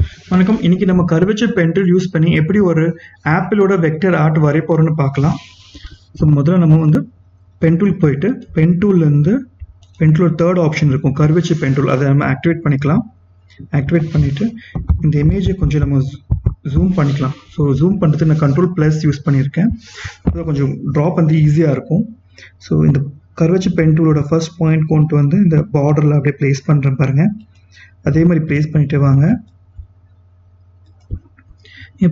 வணக்கம். இன்னைக்கு நம்ம Curvature Pen tool யூஸ் பண்ணி எப்படி ஒரு ஆப்பிளோட வெக்டர் ஆர்ட் வரைய போறோம்னு பார்க்கலாம். ஸோ முதல்ல நம்ம வந்து பென் டூல் போயிட்டு பென் டூல்லேருந்து பென் டூல் தேர்ட் ஆப்ஷன் இருக்கும் Curvature Pen tool, அதை நம்ம ஆக்டிவேட் பண்ணிக்கலாம். ஆக்டிவேட் பண்ணிவிட்டு இந்த இமேஜை கொஞ்சம் நம்ம ஜூம் பண்ணிக்கலாம். ஸோ ஜூம் பண்ணுறதுக்கு நான் Ctrl+ யூஸ் பண்ணியிருக்கேன். அதில் கொஞ்சம் ட்ராப் வந்து ஈஸியாக இருக்கும். ஸோ இந்த Curvature Pen toolோட ஃபர்ஸ்ட் பாயிண்ட் கொண்டு வந்து இந்த பார்டரில் அப்படியே ப்ளேஸ் பண்ணுறேன் பாருங்கள். அதே மாதிரி ப்ளேஸ் பண்ணிட்டு வாங்க.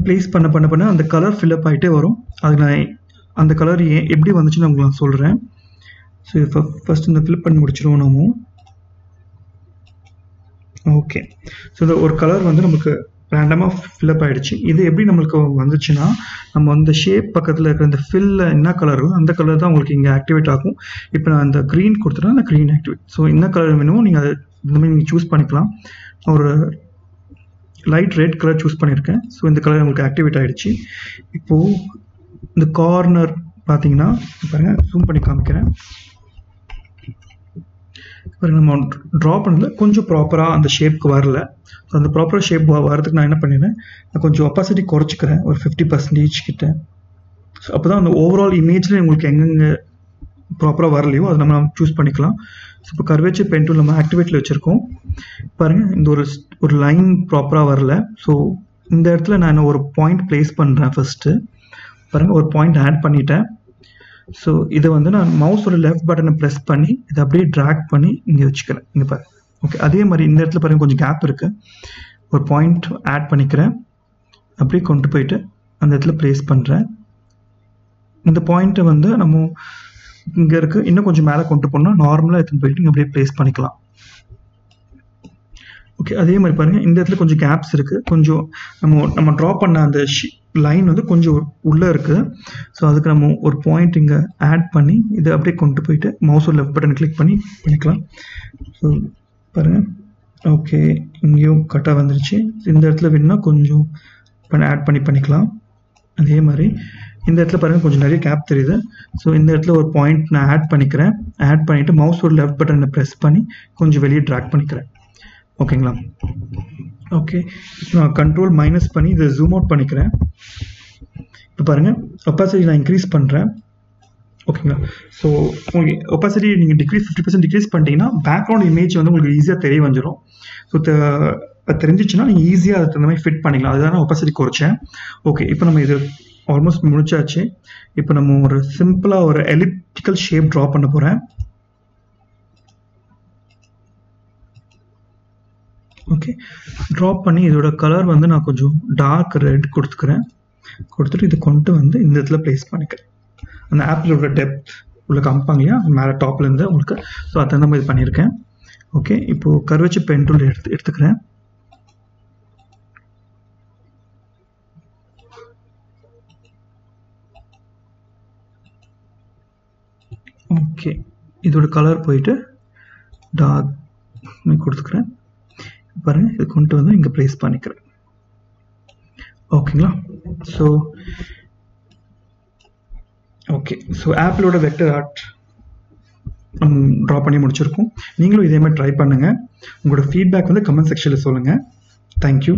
ப்ளேஸ் பண்ண அந்த கலர் ஃபில்அப் ஆகிட்டே வரும். அது நான் அந்த கலர் எப்படி வந்துச்சுன்னு உங்களுக்கு நான் சொல்கிறேன். ஸோ ஃபர்ஸ்ட் இந்த ஃபில்அப் பண்ணி முடிச்சிடுவோம் நம்ம. ஓகே, ஸோ இந்த ஒரு கலர் வந்து நமக்கு ரேண்டமாக ஃபில்அப் ஆகிடுச்சு. இது எப்படி நம்மளுக்கு வந்துச்சுன்னா, நம்ம அந்த ஷேப் பக்கத்தில் இருக்கிற இந்த ஃபில்ல என்ன கலரோ அந்த கலர் தான் உங்களுக்கு இங்கே ஆக்டிவேட் ஆகும். இப்போ நான் அந்த க்ரீன் கொடுத்துட்டேன், அந்த க்ரீன் ஆக்டிவேட். ஸோ என்ன கலர் வேணுமோ நீங்கள் அதை இந்த மாதிரி நீங்கள் சூஸ் பண்ணிக்கலாம். ஒரு லைட் ரெட் கலர் சூஸ் பண்ணியிருக்கேன். ஸோ இந்த கலர் உங்களுக்கு ஆக்டிவேட் ஆகிடுச்சு. இப்போது இந்த கார்னர் பார்த்தீங்கன்னா பாருங்கள், ஜூம் பண்ணி காமிக்கிறேன் பாருங்கள். நம்ம ட்ரா பண்ணல கொஞ்சம் ப்ராப்பராக அந்த ஷேப்புக்கு வரல. ஸோ அந்த ப்ராப்பராக ஷேப் வரதுக்கு நான் என்ன பண்ணிடுறேன், நான் கொஞ்சம் ஒப்பாசிட்டி குறைச்சிக்கிறேன் ஒரு 50% கிட்ட. ஸோ அப்போ தான் அந்த ஓவரால் இமேஜில் உங்களுக்கு எங்கெங்கே ப்ராப்பராக வரலையோ அதை நம்ம சூஸ் பண்ணிக்கலாம். ஸோ இப்போ Curvature Pen tool நம்ம ஆக்டிவேட்டில் வச்சுருக்கோம் பாருங்கள். இந்த ஒரு லைன் ப்ராப்பராக வரல. ஸோ இந்த இடத்துல நான் ஒரு பாயிண்ட் ப்ளேஸ் பண்ணுறேன். ஃபஸ்ட்டு பாருங்கள், ஒரு பாயிண்ட் ஆட் பண்ணிட்டேன். ஸோ இதை வந்து நான் மவுஸோட லெஃப்ட் பட்டனை ப்ரெஸ் பண்ணி இதை அப்படியே ட்ராக் பண்ணி இங்கே வச்சுக்கிறேன். இங்கே பாருங்கள். ஓகே, அதே மாதிரி இந்த இடத்துல பாருங்கள் கொஞ்சம் கேப் இருக்குது. ஒரு பாயிண்ட் ஆட் பண்ணிக்கிறேன், அப்படியே கொண்டு போயிட்டு அந்த இடத்துல ப்ளேஸ் பண்ணுறேன். இந்த பாயிண்ட்டை வந்து நம்ம இங்கே இருக்குது, இன்னும் கொஞ்சம் மேலே கொண்டு போனால் நார்மலாக எடுத்துன்னு போயிட்டு இங்கே அப்படியே ப்ளேஸ் பண்ணிக்கலாம். ஓகே, அதே மாதிரி பாருங்கள் இந்த இடத்துல கொஞ்சம் கேப்ஸ் இருக்குது. கொஞ்சம் நம்ம ட்ரா பண்ண அந்த லைன் வந்து கொஞ்சம் உள்ளே இருக்குது. ஸோ அதுக்கு நம்ம ஒரு பாயிண்ட் இங்கே ஆட் பண்ணி இதை அப்படியே கொண்டு போயிட்டு மவுஸோட லெஃப்ட் பட்டன் கிளிக் பண்ணிக்கலாம். ஸோ பாருங்கள், ஓகே, இங்கேயும் கட்டாக வந்துருச்சு. இந்த இடத்துல வேணும்னா கொஞ்சம் ஆட் பண்ணிக்கலாம். அதே மாதிரி இந்த இடத்துல பாருங்கள் கொஞ்சம் நிறைய கேப் தெரியுது. ஸோ இந்த இடத்துல ஒரு பாயிண்ட் நான் ஆட் பண்ணிக்கிறேன். ஆட் பண்ணிவிட்டு மவுஸோட லெஃப்ட் பட்டனை ப்ரெஸ் பண்ணி கொஞ்சம் வெளியே ட்ராக் பண்ணிக்கிறேன். ஓகேங்களா? ஓகே, இப்போ நான் Ctrl- பண்ணி இதை ஜூம் அவுட் பண்ணிக்கிறேன். இப்போ பாருங்கள், ஒப்பாசிட்டி நான் இன்க்ரீஸ் பண்ணுறேன். ஓகேங்களா? ஸோ உங்களுக்கு ஒப்பாசிட்டி நீங்கள் 50% டிக்ரீஸ் பண்ணிட்டீங்கன்னா பேக்ரவுண்ட் இமேஜ் வந்து உங்களுக்கு ஈஸியாக தெரிய வந்துடும். ஸோ தெரிஞ்சிச்சுன்னா நீங்கள் ஈஸியாக அதை தகுந்த மாதிரி ஃபிட் பண்ணிக்கலாம். அதுதான் நான் ஒப்பாசிட்டி குறைச்சேன். ஓகே, இப்போ நம்ம இது ஆல்மோஸ்ட் முடிச்சாச்சு. இப்போ நம்ம ஒரு சிம்பிளாக ஒரு எலிப்டிக்கல் ஷேப் ட்ரா பண்ண போகிறேன். ஓகே, ட்ராப் பண்ணி இதோட கலர் வந்து நான் கொஞ்சம் டார்க் ரெட் கொடுத்துட்டு இதை கொண்டு வந்து இந்த இடத்துல ப்ளேஸ் பண்ணிக்கிறேன். அந்த ஆப்பிளோட டெப்த் உள்ள காமிப்பாங்க இல்லையா, மேலே டாப்லேருந்து உங்களுக்கு. ஸோ அதை நம்ம இது பண்ணியிருக்கேன். ஓகே, இப்போது Curvature Pen tool எடுத்துக்கிறேன். ஓகே, இதோட கலர் போயிட்டு டார்க் கொடுத்துக்கிறேன். பாருங்கள், இது கொண்டு வந்து இங்கே ப்ளேஸ் பண்ணிக்கிறேன். ஓகேங்களா? ஸோ ஓகே, ஸோ ஆப்பிளோட வெக்டர் ஆர்ட் ட்ரா பண்ணி முடிச்சிருக்கோம். நீங்களும் இதே மாதிரி ட்ரை பண்ணுங்கள். உங்களோட ஃபீட்பேக் வந்து கமெண்ட் செக்ஷனில் சொல்லுங்கள். தேங்க்யூ.